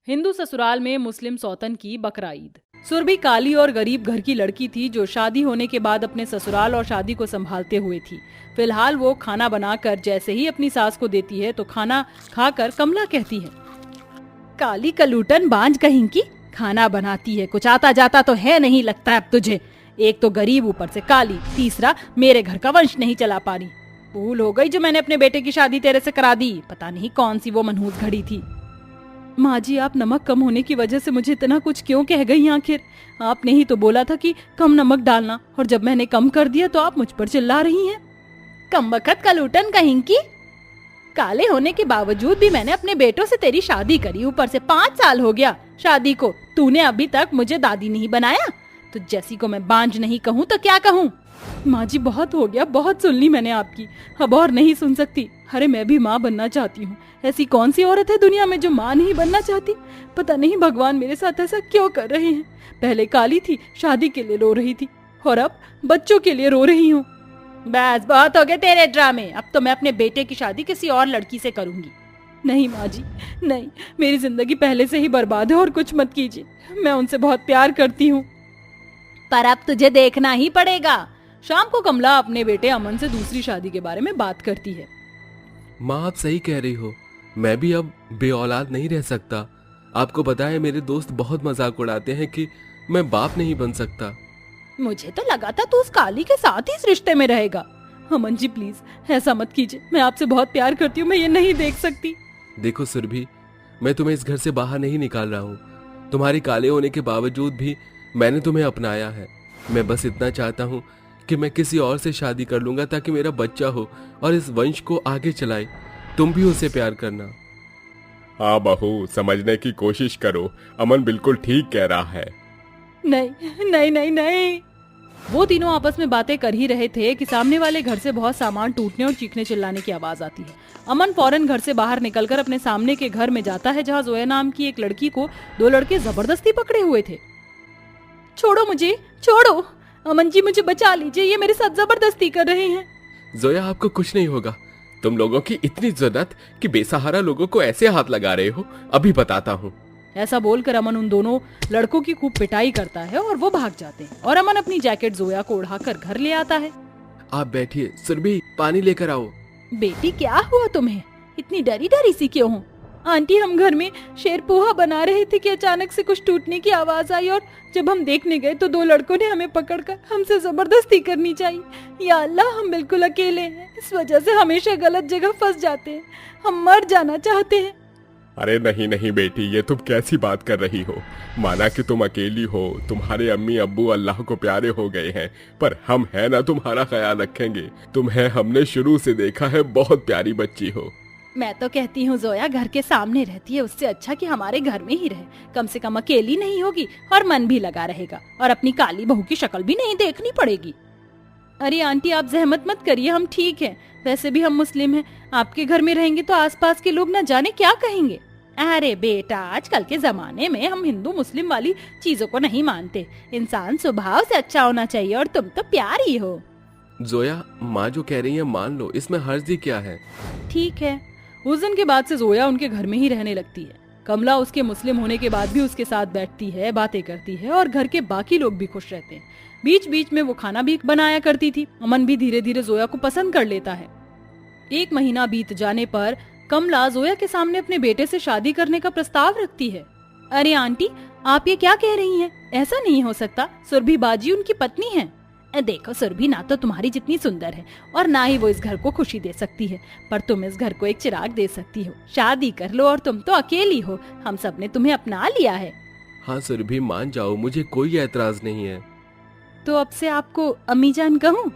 हिंदू ससुराल में मुस्लिम सौतन की बकरा ईद। सुरभि काली और गरीब घर की लड़की थी जो शादी होने के बाद अपने ससुराल और शादी को संभालते हुए थी। फिलहाल वो खाना बनाकर जैसे ही अपनी सास को देती है तो खाना खाकर कमला कहती है, काली कलूटन बांझ कहीं की, खाना बनाती है कुछ आता जाता तो है नहीं लगता अब तुझे। एक तो गरीब ऊपर से काली, तीसरा मेरे घर का वंश नहीं चला पा रही। भूल हो गई जो मैंने अपने बेटे की शादी तेरे से करा दी। पता नहीं कौन सी वो मनहूस घड़ी थी। माँ जी, आप नमक कम होने की वजह से मुझे इतना कुछ क्यों कह गई? आखिर आपने ही तो बोला था कि कम नमक डालना, और जब मैंने कम कर दिया तो आप मुझ पर चिल्ला रही हैं। कम बखत कलूटन कहीं की, काले होने के बावजूद भी मैंने अपने बेटों से तेरी शादी करी। ऊपर से 5 साल हो गया शादी को, तूने अभी तक मुझे दादी नहीं बनाया। तो जैसी को मैं बांझ नहीं कहूँ तो क्या कहूँ? माँ जी, बहुत हो गया, बहुत सुन ली मैंने आपकी, अब और नहीं सुन सकती। अरे मैं भी माँ बनना चाहती हूँ। ऐसी कौन सी औरत है दुनिया में जो माँ नहीं बनना चाहती? पता नहीं भगवान मेरे साथ ऐसा क्यों कर रहे हैं। पहले काली थी, शादी के लिए रो रही थी, और अब बच्चों के लिए रो रही हूँ। बस बहुत हो गए तेरे ड्रामे। अब तो मैं अपने बेटे की शादी किसी और लड़की से करूंगी। नहीं माँ जी, नहीं, मेरी जिंदगी पहले से ही बर्बाद है और कुछ मत कीजिए। मैं उनसे बहुत प्यार करती हूँ। पर अब तुझे देखना ही पड़ेगा। शाम को कमला अपने बेटे अमन से दूसरी शादी के बारे में बात करती है। माँ, आप सही कह रही हो, मैं भी अब बे औलाद नहीं रह सकता। आपको पता है मेरे दोस्त बहुत मजाक उड़ाते हैं कि मैं बाप नहीं बन सकता। मुझे तो लगा था तू उस काली के साथ ही इस रिश्ते में रहेगा। अमन जी प्लीज ऐसा मत कीजिए, मैं आपसे बहुत प्यार करती हूँ, मैं ये नहीं देख सकती। देखो सुरभि, मैं तुम्हें इस घर से बाहर नहीं निकाल रहा हूँ। तुम्हारे काले होने के बावजूद भी मैंने तुम्हें अपनाया है। मैं बस इतना चाहता हूँ कि मैं किसी और से शादी कर लूंगा ताकि मेरा बच्चा हो और इस वंश को आगे चलाए। तुम भी उसे प्यार करना। हाँ बहू, समझने की कोशिश करो, अमन बिल्कुल ठीक कह रहा है। नहीं नहीं नहीं नहीं। वो तीनों आपस में बातें कर ही रहे थे कि सामने वाले घर से बहुत सामान टूटने और चीखने चिल्लाने की आवाज आती है। अमन फौरन घर से बाहर निकलकर अपने सामने के घर में जाता है जहाँ जोया नाम की एक लड़की को 2 लड़के जबरदस्ती पकड़े हुए थे। छोड़ो मुझे, छोड़ो, अमन जी मुझे बचा लीजिए, ये मेरे साथ जबरदस्ती कर रहे हैं। जोया, आपको कुछ नहीं होगा। तुम लोगों की इतनी जरूरत कि बेसहारा लोगों को ऐसे हाथ लगा रहे हो, अभी बताता हूँ। ऐसा बोलकर अमन उन दोनों लड़कों की खूब पिटाई करता है और वो भाग जाते हैं, और अमन अपनी जैकेट जोया को उड़ाकर घर ले आता है। आप बैठिए, सुरभि पानी लेकर आओ। बेटी, क्या हुआ तुम्हें? इतनी डरी डरी सी क्यों हो? आंटी, हम घर में शेर पोहा बना रहे थे कि अचानक से कुछ टूटने की आवाज आई, और जब हम देखने गए तो 2 लड़कों ने हमें पकड़कर हमसे जबरदस्ती करनी चाहिए। या अल्लाह, हम बिल्कुल अकेले हैं, इस वजह से हमेशा गलत जगह फंस जाते हैं। हम मर जाना चाहते हैं। अरे नहीं नहीं बेटी, ये तुम कैसी बात कर रही हो? माना कि तुम अकेली हो, तुम्हारे अम्मी अब्बू अल्लाह को प्यारे हो गए हैं, पर हम है ना, तुम्हारा ख्याल रखेंगे। तुम्हें हमने शुरू से देखा है, बहुत प्यारी बच्ची हो। मैं तो कहती हूँ जोया घर के सामने रहती है, उससे अच्छा कि हमारे घर में ही रहे। कम से कम अकेली नहीं होगी और मन भी लगा रहेगा, और अपनी काली बहू की शक्ल भी नहीं देखनी पड़ेगी। अरे आंटी, आप जहमत मत करिए, हम ठीक हैं। वैसे भी हम मुस्लिम हैं, आपके घर में रहेंगे तो आसपास के लोग न जाने क्या कहेंगे। अरे बेटा, आजकल के जमाने में हम हिंदू मुस्लिम वाली चीजों को नहीं मानते। इंसान स्वभाव से अच्छा होना चाहिए, और तुम तो प्यारी हो। जोया, माँ जो कह रही है मान लो, इसमें हर्जी क्या है? ठीक है। उस दिन के बाद से जोया उनके घर में ही रहने लगती है। कमला उसके मुस्लिम होने के बाद भी उसके साथ बैठती है, बातें करती है, और घर के बाकी लोग भी खुश रहते हैं। बीच बीच में वो खाना भी बनाया करती थी। अमन भी धीरे धीरे जोया को पसंद कर लेता है। 1 महीना बीत जाने पर कमला जोया के सामने अपने बेटे से शादी करने का प्रस्ताव रखती है। अरे आंटी, आप ये क्या कह रही हैं? ऐसा नहीं हो सकता, सुरभि बाजी उनकी पत्नी है। देखो सुरभि ना तो तुम्हारी जितनी सुंदर है, और ना ही वो इस घर को खुशी दे सकती है, पर तुम इस घर को एक चिराग दे सकती हो। शादी कर लो, और तुम तो अकेली हो, हम सब ने तुम्हें अपना लिया है। हाँ सुरभि, मान जाओ, मुझे कोई एतराज नहीं है। तो अब से आपको अम्मी जान कहूँ?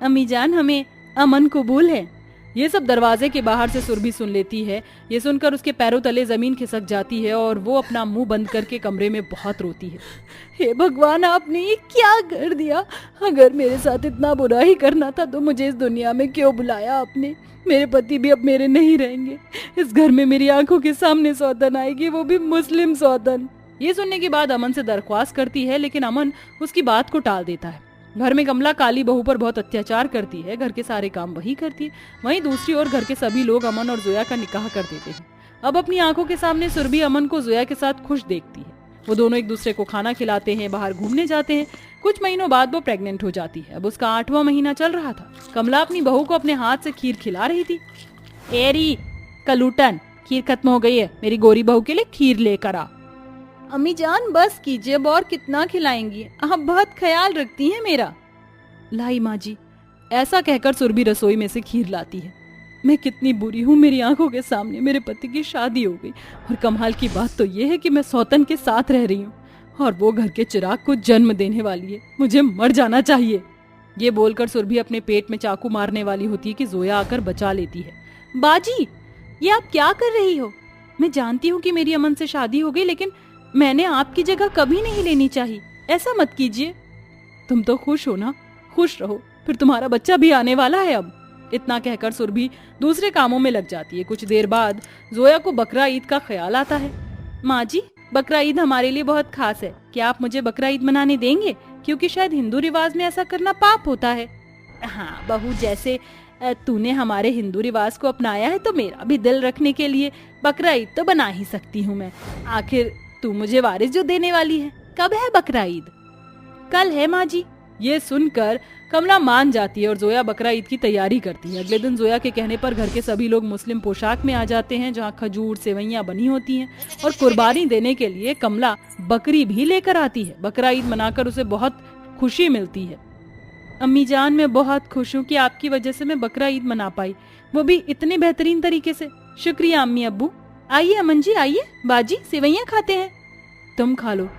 अम्मी जान, हमें अमन कबूल है। ये सब दरवाजे के बाहर से सुरभि सुन लेती है। ये सुनकर उसके पैरों तले जमीन खिसक जाती है, और वो अपना मुंह बंद करके कमरे में बहुत रोती है। हे भगवान, आपने ये क्या कर दिया? अगर मेरे साथ इतना बुरा ही करना था तो मुझे इस दुनिया में क्यों बुलाया आपने? मेरे पति भी अब मेरे नहीं रहेंगे। इस घर में मेरी आंखों के सामने सौतन आएगी, वो भी मुस्लिम सौतन। ये सुनने के बाद अमन से दरख्वास्त करती है, लेकिन अमन उसकी बात को टाल देता है। घर में कमला काली बहू पर बहुत अत्याचार करती है, घर के सारे काम वही करती है। वहीं दूसरी ओर घर के सभी लोग अमन और जोया का निकाह कर देते हैं। अब अपनी आंखों के सामने सुरभि अमन को जोया के साथ खुश देखती है। वो दोनों एक दूसरे को खाना खिलाते हैं, बाहर घूमने जाते हैं। कुछ महीनों बाद वो प्रेग्नेंट हो जाती है। अब उसका 8वां महीना चल रहा था। कमला अपनी बहू को अपने हाथ से खीर खिला रही थी। एरी कलूटन, खीर खत्म हो गई है, मेरी गोरी बहू के लिए खीर लेकर आ। अम्मी जान बस कीजिए, अब और कितना खिलाएंगी, आप बहुत ख्याल रखती हैं मेरा। लाई माँ जी। ऐसा कहकर सुरभि रसोई में से खीर लाती है। मैं कितनी बुरी हूँ, मेरी आंखों के सामने मेरे पति की शादी हो गई और कमाल की बात तो ये है कि मैं सौतन के साथ रह रही हूँ और वो घर के चिराग को जन्म देने वाली है। मुझे मर जाना चाहिए। ये बोलकर सुरभि अपने पेट में चाकू मारने वाली होती है कि जोया आकर बचा लेती है। बाजी, ये आप क्या कर रही हो? मैं जानती हूँ कि मेरी अमन से शादी हो गई, लेकिन मैंने आपकी जगह कभी नहीं लेनी चाहिए। ऐसा मत कीजिए। तुम तो खुश हो ना? खुश रहो, फिर तुम्हारा बच्चा भी आने वाला है। अब इतना कहकर सुरभि दूसरे कामों में लग जाती है। कुछ देर बाद जोया को बकरा ईद का ख्याल आता है। माँ जी, बकरा ईद हमारे लिए बहुत खास है, क्या आप मुझे बकरा ईद मनाने देंगे? क्योंकि शायद हिंदू रिवाज में ऐसा करना पाप होता है। हाँ बहू, जैसे तूने हमारे हिंदू रिवाज को अपनाया है तो मेरा भी दिल रखने के लिए बकरा ईद तो बना ही सकती हूँ मैं। आखिर तू मुझे वारिस जो देने वाली है। कब है बकरा ईद? कल है माँ जी। ये सुनकर कमला मान जाती है और जोया बकरा ईद की तैयारी करती है। अगले दिन जोया के कहने पर घर के सभी लोग मुस्लिम पोशाक में आ जाते हैं, जहाँ खजूर सेवैयां बनी होती हैं और कुर्बानी देने के लिए कमला बकरी भी लेकर आती है। बकरा ईद मनाकर उसे बहुत खुशी मिलती है। अम्मी जान, मैं बहुत खुश हूँ कि आपकी वजह से मैं बकरा ईद मना पाई, वो भी इतने बेहतरीन तरीके से। शुक्रिया अम्मी अब्बू। आइए अमन जी, आइए। बाजी, सेवैयां खाते हैं। तुम खा लो।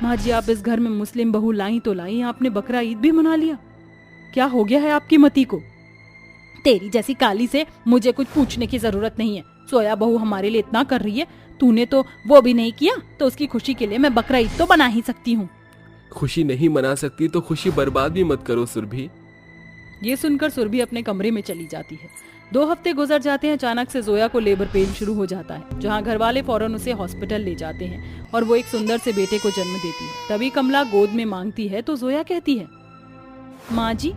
माँ जी, आप इस घर में मुस्लिम बहू लाई तो लाई, आपने बकरा ईद भी मना लिया। क्या हो गया है आपकी मती को? तेरी जैसी काली से मुझे कुछ पूछने की जरूरत नहीं है। सोया बहू हमारे लिए इतना कर रही है, तूने तो वो भी नहीं किया, तो उसकी खुशी के लिए मैं बकरा ईद तो बना ही सकती हूँ। खुशी नहीं मना सकती तो खुशी बर्बाद भी मत करो सुरभि। ये सुनकर सुरभि अपने कमरे में चली जाती है। 2 हफ्ते गुजर जाते हैं। अचानक से जोया को लेबर पेन शुरू हो जाता है, जहाँ घर वाले फौरन उसे हॉस्पिटल ले जाते हैं और वो एक सुंदर से बेटे को जन्म देती है। तभी कमला गोद में मांगती है तो जोया कहती है, माँ जी,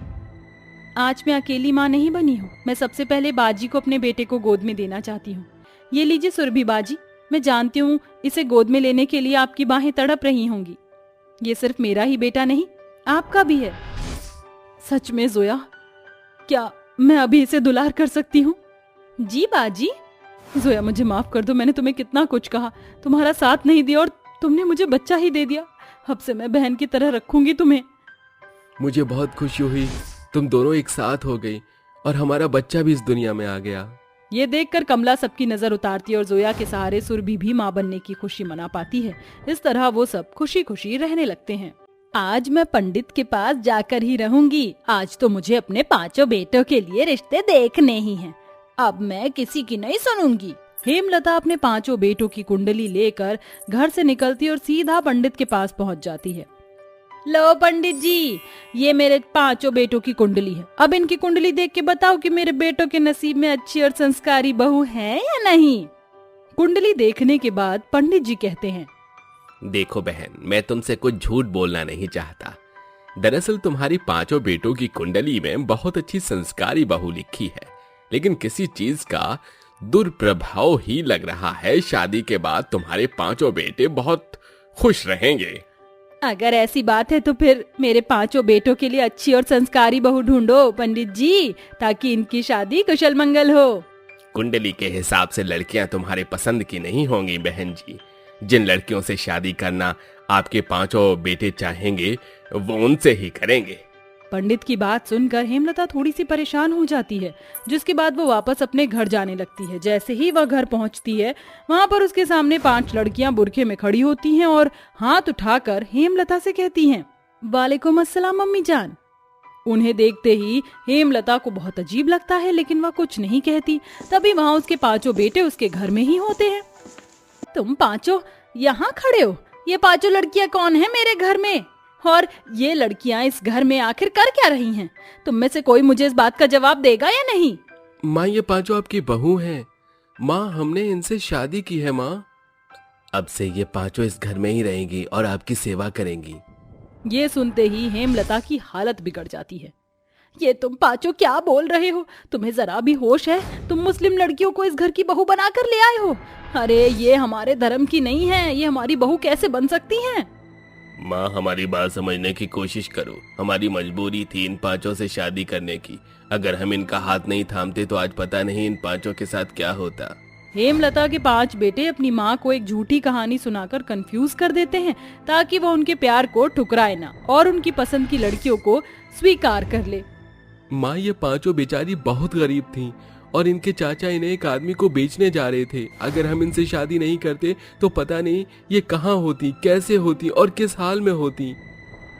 आज मैं अकेली माँ नहीं बनी हूँ। मैं सबसे पहले बाजी को अपने बेटे को गोद में देना चाहती हूँ। ये लीजिए सुरभि बाजी, मैं जानती हूँ इसे गोद में लेने के लिए आपकी बाहें तड़प रही होंगी। ये सिर्फ मेरा ही बेटा नहीं, आपका भी है। सच में जोया, क्या मैं अभी इसे दुलार कर सकती हूँ? जी बाजी। जोया, मुझे माफ कर दो, मैंने तुम्हें कितना कुछ कहा, तुम्हारा साथ नहीं दिया और तुमने मुझे बच्चा ही दे दिया। अब से मैं बहन की तरह रखूंगी तुम्हें। मुझे बहुत खुशी हुई, तुम दोनों एक साथ हो गई और हमारा बच्चा भी इस दुनिया में आ गया। ये देखकर कमला सबकी नजर उतारती है और जोया के सहारे सुरभि भी माँ बनने की खुशी मना पाती है। इस तरह वो सब खुशी खुशी रहने लगते हैं। आज मैं पंडित के पास जाकर ही रहूंगी। आज तो मुझे अपने 5 बेटों के लिए रिश्ते देखने ही हैं। अब मैं किसी की नहीं सुनूंगी। हेमलता अपने 5 बेटों की कुंडली लेकर घर से निकलती और सीधा पंडित के पास पहुंच जाती है। लो पंडित जी, ये मेरे 5 बेटों की कुंडली है। अब इनकी कुंडली देख के बताओ कि मेरे बेटों के नसीब में अच्छी और संस्कारी बहू है या नहीं। कुंडली देखने के बाद पंडित जी कहते हैं, देखो बहन, मैं तुमसे कुछ झूठ बोलना नहीं चाहता। दरअसल तुम्हारी 5 बेटों की कुंडली में बहुत अच्छी संस्कारी बहू लिखी है, लेकिन किसी चीज का दुर्प्रभाव ही लग रहा है। शादी के बाद तुम्हारे 5 बेटे बहुत खुश रहेंगे। अगर ऐसी बात है तो फिर मेरे 5 बेटों के लिए अच्छी और संस्कारी बहू ढूंढो पंडित जी, ताकि इनकी शादी कुशल मंगल हो। कुंडली के हिसाब से लड़कियां तुम्हारे पसंद की नहीं होंगी बहन जी। जिन लड़कियों से शादी करना आपके 5 बेटे चाहेंगे, वो उनसे ही करेंगे। पंडित की बात सुनकर हेमलता थोड़ी सी परेशान हो जाती है, जिसके बाद वो वापस अपने घर जाने लगती है। जैसे ही वह घर पहुंचती है, वहां पर उसके सामने 5 लड़कियां बुरखे में खड़ी होती हैं और हाथ उठाकर हेमलता से कहती हैं, वालेकुम अस्सलाम मम्मी जान। उन्हें देखते ही हेमलता को बहुत अजीब लगता है, लेकिन वह कुछ नहीं कहती। तभी वहाँ उसके 5 बेटे उसके घर में ही होते हैं। तुम 5 यहाँ खड़े हो? ये 5 लड़कियां कौन है मेरे घर में? और ये लड़कियां इस घर में आखिर कर क्या रही हैं? तुम में से कोई मुझे इस बात का जवाब देगा या नहीं? माँ, ये 5 आपकी बहू हैं। माँ, हमने इनसे शादी की है माँ। अब से ये 5 इस घर में ही रहेंगी और आपकी सेवा करेंगी। ये सुनते ही हेमलता की हालत बिगड़ जाती है। ये तुम 5 क्या बोल रहे हो? तुम्हें जरा भी होश है? तुम मुस्लिम लड़कियों को इस घर की बहू बनाकर ले आए हो अरे ये हमारे धर्म की नहीं है, ये हमारी बहू कैसे बन सकती हैं? माँ, हमारी बात समझने की कोशिश करो। हमारी मजबूरी थी इन पांचों से शादी करने की। अगर हम इनका हाथ नहीं थामते तो आज पता नहीं इन पांचों के साथ क्या होता। हेमलता के 5 बेटे अपनी माँ को एक झूठी कहानी सुनाकर कंफ्यूज कर देते हैं ताकि वह उनके प्यार को ठुकराए ना और उनकी पसंद की लड़कियों को स्वीकार कर ले। माँ, ये पांचों बेचारी बहुत गरीब थीं और इनके चाचा इन्हें एक आदमी को बेचने जा रहे थे। अगर हम इनसे शादी नहीं करते तो पता नहीं ये कहाँ होती, कैसे होती और किस हाल में होती।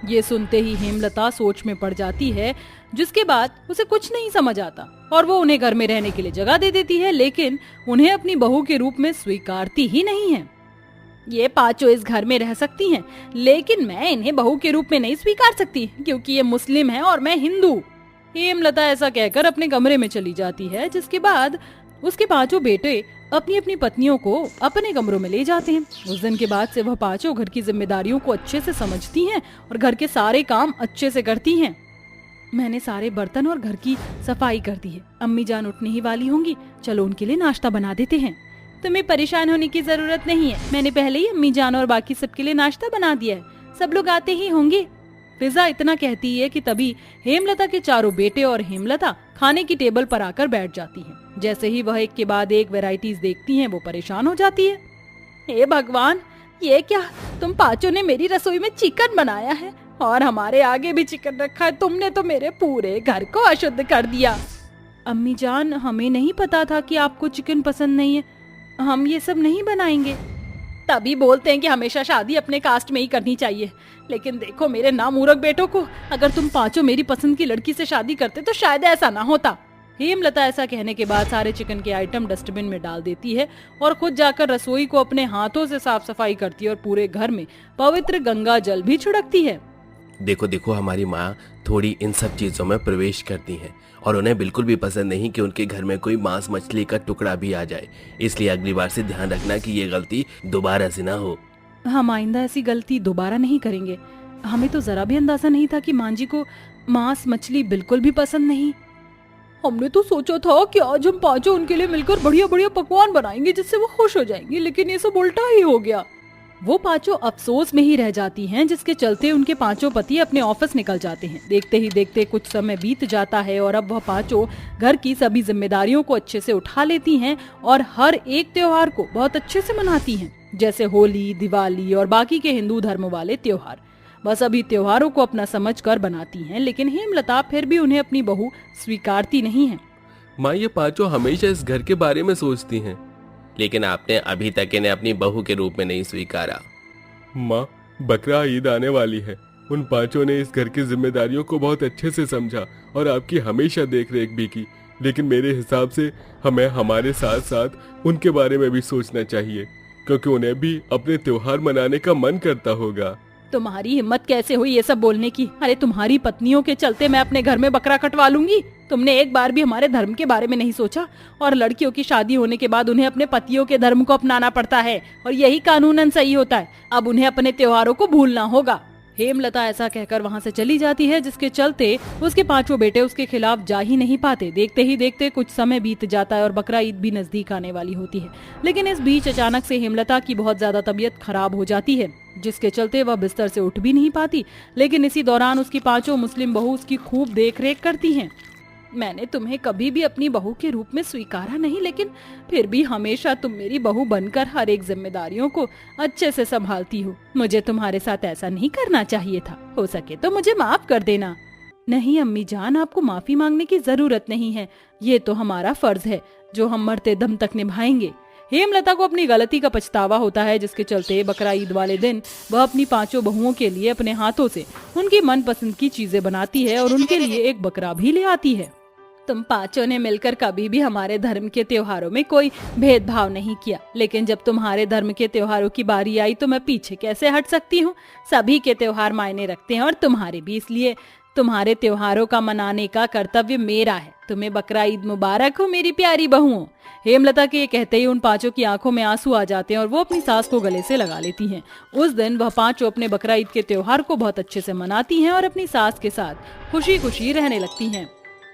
ये सुनते ही हेमलता सोच में पड़ जाती है, जिसके बाद उसे कुछ नहीं समझ आता और वो उन्हें घर में रहने के लिए जगह दे देती है, लेकिन उन्हें अपनी बहू के रूप में स्वीकारती ही नहीं है। ये पांचों इस घर में रह सकती हैं, लेकिन मैं इन्हें बहू के रूप में नहीं स्वीकार सकती क्योंकि ये मुस्लिम है और मैं हिंदू। हेमलता ऐसा कहकर अपने कमरे में चली जाती है, जिसके बाद उसके पांचों बेटे अपनी अपनी पत्नियों को अपने कमरों में ले जाते हैं। उस दिन के बाद से वह पांचों घर की जिम्मेदारियों को अच्छे से समझती हैं और घर के सारे काम अच्छे से करती हैं। मैंने सारे बर्तन और घर की सफाई कर दी है। अम्मी जान उठने ही वाली होंगी, चलो उनके लिए नाश्ता बना देते हैं। तुम्हें परेशान होने की जरूरत नहीं है, मैंने पहले ही अम्मी जान और बाकी सबके लिए नाश्ता बना दिया है, सब लोग आते ही होंगे। फिजा इतना कहती है कि तभी हेमलता के चारों बेटे और हेमलता खाने की टेबल पर आकर बैठ जाती हैं। जैसे ही वह एक के बाद एक वैरायटीज देखती हैं, वो परेशान हो जाती है। हे भगवान, ये क्या, तुम पांचों ने मेरी रसोई में चिकन बनाया है और हमारे आगे भी चिकन रखा है। तुमने तो मेरे पूरे घर को अशुद्ध कर दिया। अम्मी जान, हमें नहीं पता था कि आपको चिकन पसंद नहीं है, हम ये सब नहीं बनाएंगे। तभी बोलते हैं कि हमेशा शादी अपने कास्ट में ही करनी चाहिए, लेकिन देखो मेरे नामूर्ख बेटों को, अगर तुम पांचों मेरी पसंद की लड़की से शादी करते तो शायद ऐसा ना होता। हेमलता ऐसा कहने के बाद सारे चिकन के आइटम डस्टबिन में डाल देती है और खुद जाकर रसोई को अपने हाथों से साफ सफाई करती है और पूरे घर में पवित्र गंगा जल भी छिड़कती है। देखो देखो, हमारी माँ थोड़ी इन सब चीजों में प्रवेश करती हैं और उन्हें बिल्कुल भी पसंद नहीं कि उनके घर में कोई मांस मछली का टुकड़ा भी आ जाए। इसलिए अगली बार से ध्यान रखना कि ये गलती दोबारा से ना हो। हम आइंदा ऐसी गलती दोबारा नहीं करेंगे। हमें तो जरा भी अंदाजा नहीं था कि मां जी को मांस मछली बिल्कुल भी पसंद नहीं। हमने तो सोचा था कि आज हम पांचों उनके लिए मिलकर बढ़िया बढ़िया पकवान बनाएंगे जिससे वो खुश हो जाएंगे, लेकिन ये सब उल्टा ही हो गया। वो पांचों अफसोस में ही रह जाती हैं, जिसके चलते उनके पांचों पति अपने ऑफिस निकल जाते हैं। देखते ही देखते कुछ समय बीत जाता है और अब वह पांचों घर की सभी जिम्मेदारियों को अच्छे से उठा लेती हैं और हर एक त्योहार को बहुत अच्छे से मनाती हैं, जैसे होली, दिवाली और बाकी के हिंदू धर्म वाले त्योहार। बस अभी त्योहारों को अपना समझकर बनाती हैं, लेकिन हेमलता फिर भी उन्हें अपनी बहू स्वीकारती नहीं है। माँ, ये पांचों हमेशा इस घर के बारे में सोचती हैं, लेकिन आपने अभी तक इन्हें अपनी बहू के रूप में नहीं स्वीकारा। माँ, बकरा ईद आने वाली है। उन पांचों ने इस घर की जिम्मेदारियों को बहुत अच्छे से समझा और आपकी हमेशा देख रेख भी की, लेकिन मेरे हिसाब से हमें हमारे साथ साथ उनके बारे में भी सोचना चाहिए, क्योंकि उन्हें भी अपने त्योहार मनाने का मन करता होगा। तुम्हारी हिम्मत कैसे हुई ये सब बोलने की? अरे तुम्हारी पत्नियों के चलते मैं अपने घर में बकरा कटवा लूंगी? तुमने एक बार भी हमारे धर्म के बारे में नहीं सोचा और लड़कियों की शादी होने के बाद उन्हें अपने पतियों के धर्म को अपनाना पड़ता है और यही कानूनन सही होता है। अब उन्हें अपने त्योहारों को भूलना होगा। हेमलता ऐसा कहकर वहाँ से चली जाती है, जिसके चलते उसके पांचों बेटे उसके खिलाफ जा ही नहीं पाते। देखते ही देखते कुछ समय बीत जाता है और बकरा ईद भी नजदीक आने वाली होती है, लेकिन इस बीच अचानक से हेमलता की बहुत ज्यादा तबीयत खराब हो जाती है, जिसके चलते वह बिस्तर से उठ भी नहीं पाती। लेकिन इसी दौरान उसकी पांचों मुस्लिम बहू उसकी खूब देख रेख करती हैं। मैंने तुम्हें कभी भी अपनी बहू के रूप में स्वीकारा नहीं, लेकिन फिर भी हमेशा तुम मेरी बहू बनकर हर एक जिम्मेदारियों को अच्छे से संभालती हो। मुझे तुम्हारे साथ ऐसा नहीं करना चाहिए था। हो सके तो मुझे माफ कर देना। नहीं अम्मी जान, आपको माफी मांगने की जरूरत नहीं है। ये तो हमारा फर्ज है जो हम मरते दम तक निभाएंगे। हेमलता को अपनी गलती का पछतावा होता है, जिसके चलते बकरा ईद वाले दिन वह अपनी पांचों बहुओं के लिए अपने हाथों से उनकी मनपसंद की चीजें बनाती है और उनके लिए एक बकरा भी ले आती है। तुम पांचों ने मिलकर कभी भी हमारे धर्म के त्योहारों में कोई भेदभाव नहीं किया, लेकिन जब तुम्हारे धर्म के त्योहारों की बारी आई तो मैं पीछे कैसे हट सकती हूँ? सभी के त्योहार मायने रखते हैं और तुम्हारे भी, इसलिए तुम्हारे त्योहारों का मनाने का कर्तव्य मेरा है। तुम्हें बकरा ईद मुबारक हो मेरी प्यारी बहुओं। हेमलता के ये कहते ही उन पांचों की आंखों में आंसू आ जाते हैं और वो अपनी सास को गले से लगा लेती हैं। उस दिन वह पांचों अपने बकरा ईद के त्योहार को बहुत अच्छे से मनाती हैं और अपनी सास के साथ खुशी खुशी रहने लगती हैं।